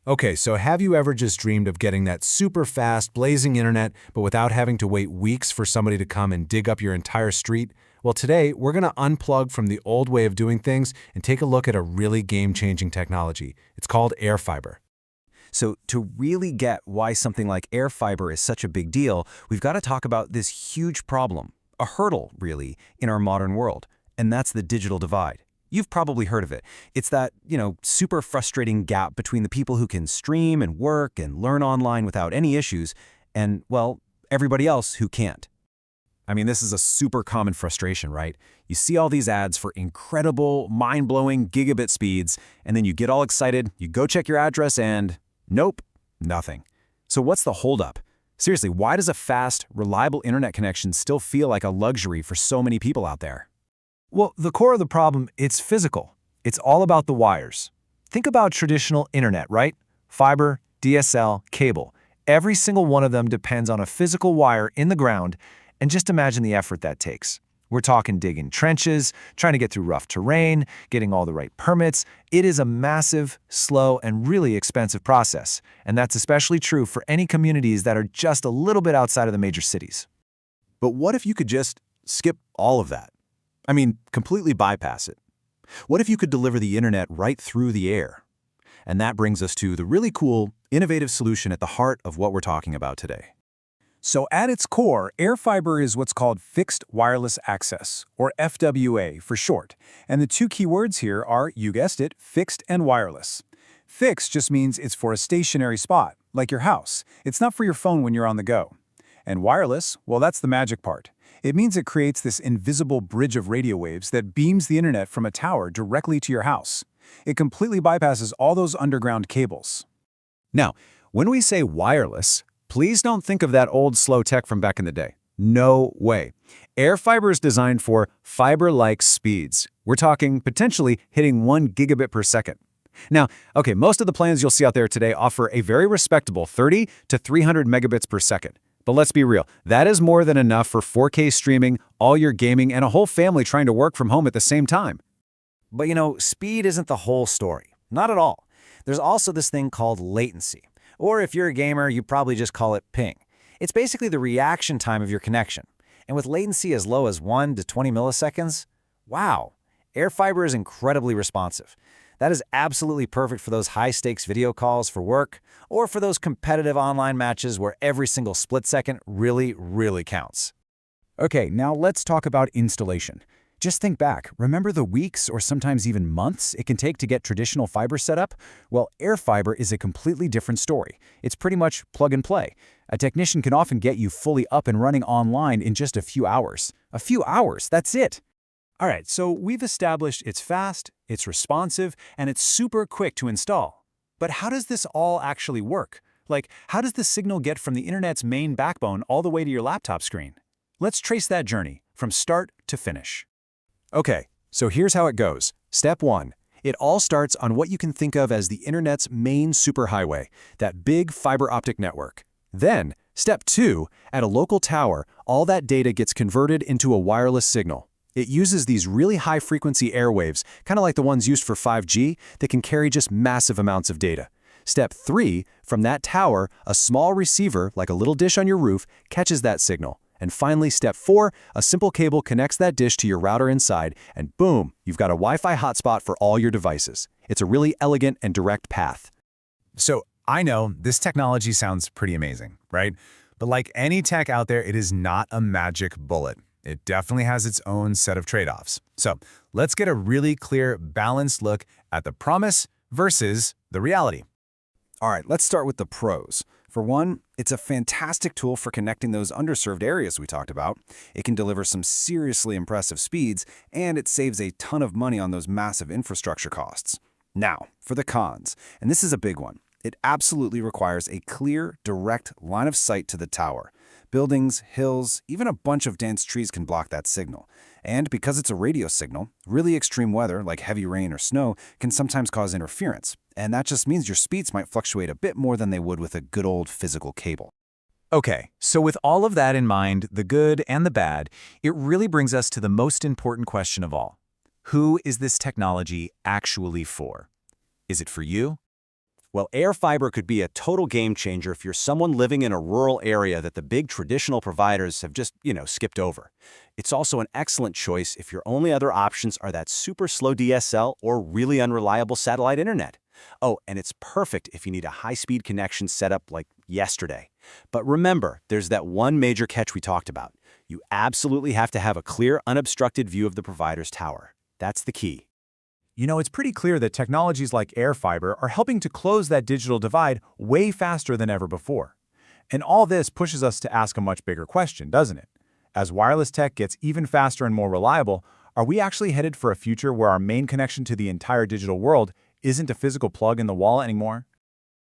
Okay, so have you ever just dreamed of getting that super fast, blazing internet, but without having to wait weeks for somebody to come and dig up your entire street? Well, today, we're going to unplug from the old way of doing things and take a look at a really game-changing technology. It's called AirFiber. So to really get why something like AirFiber is such a big deal, we've got to talk about this huge problem, a hurdle, really, in our modern world, and that's the digital divide. You've probably heard of it. It's that, super frustrating gap between the people who can stream and work and learn online without any issues and, well, everybody else who can't. I mean, this is a super common frustration, right? You see all these ads for incredible, mind-blowing gigabit speeds, and then you get all excited, you go check your address, and nope, nothing. So what's the holdup? Seriously, why does a fast, reliable internet connection still feel like a luxury for so many people out there? Well, the core of the problem, it's physical. It's all about the wires. Think about traditional internet, right? Fiber, DSL, cable. Every single one of them depends on a physical wire in the ground, and just imagine the effort that takes. We're talking digging trenches, trying to get through rough terrain, getting all the right permits. It is a massive, slow, and really expensive process, and that's especially true for any communities that are just a little bit outside of the major cities. But what if you could just skip all of that? I mean, completely bypass it. What if you could deliver the internet right through the air? And that brings us to the really cool, innovative solution at the heart of what we're talking about today. So at its core, AirFiber is what's called Fixed Wireless Access, or FWA for short. And the two key words here are, you guessed it, fixed and wireless. Fixed just means it's for a stationary spot, like your house. It's not for your phone when you're on the go. And wireless, well, that's the magic part. It means it creates this invisible bridge of radio waves that beams the internet from a tower directly to your house. It completely bypasses all those underground cables. Now, when we say wireless, please don't think of that old slow tech from back in the day. No way. AirFiber is designed for fiber-like speeds. We're talking potentially hitting 1 gigabit per second. Now, okay, most of the plans you'll see out there today offer a very respectable 30 to 300 megabits per second. But let's be real, that is more than enough for 4K streaming, all your gaming, and a whole family trying to work from home at the same time. But speed isn't the whole story. Not at all. There's also this thing called latency. Or if you're a gamer, you probably just call it ping. It's basically the reaction time of your connection. And with latency as low as 1 to 20 milliseconds, wow, AirFiber is incredibly responsive. That is absolutely perfect for those high-stakes video calls for work, or for those competitive online matches where every single split second really, really counts. Okay, now let's talk about installation. Just think back. Remember the weeks or sometimes even months it can take to get traditional fiber set up? Well, AirFiber is a completely different story. It's pretty much plug and play. A technician can often get you fully up and running online in just a few hours. A few hours, that's it. All right, so we've established it's fast, it's responsive, and it's super quick to install. But how does this all actually work? Like, how does the signal get from the internet's main backbone all the way to your laptop screen? Let's trace that journey from start to finish. Okay, so here's how it goes. Step 1. It all starts on what you can think of as the internet's main superhighway, that big fiber optic network. Then, step 2, at a local tower, all that data gets converted into a wireless signal. It uses these really high-frequency airwaves, kind of like the ones used for 5G, that can carry just massive amounts of data. Step 3, from that tower, a small receiver, like a little dish on your roof, catches that signal. And finally, step 4, a simple cable connects that dish to your router inside, and boom, you've got a Wi-Fi hotspot for all your devices. It's a really elegant and direct path. So I know this technology sounds pretty amazing, right? But like any tech out there, it is not a magic bullet. It definitely has its own set of trade-offs. So let's get a really clear, balanced look at the promise versus the reality. All right, let's start with the pros. For one, it's a fantastic tool for connecting those underserved areas we talked about. It can deliver some seriously impressive speeds, and it saves a ton of money on those massive infrastructure costs. Now, for the cons, and this is a big one. It absolutely requires a clear, direct line of sight to the tower. Buildings, hills, even a bunch of dense trees can block that signal. And because it's a radio signal, really extreme weather, like heavy rain or snow, can sometimes cause interference. And that just means your speeds might fluctuate a bit more than they would with a good old physical cable. Okay, so with all of that in mind, the good and the bad, it really brings us to the most important question of all. Who is this technology actually for? Is it for you? Well, AirFiber could be a total game changer if you're someone living in a rural area that the big traditional providers have just, skipped over. It's also an excellent choice if your only other options are that super slow DSL or really unreliable satellite internet. Oh, and it's perfect if you need a high-speed connection set up like yesterday. But remember, there's that one major catch we talked about. You absolutely have to have a clear, unobstructed view of the provider's tower. That's the key. It's pretty clear that technologies like AirFiber are helping to close that digital divide way faster than ever before. And all this pushes us to ask a much bigger question, doesn't it? As wireless tech gets even faster and more reliable, are we actually headed for a future where our main connection to the entire digital world isn't a physical plug in the wall anymore?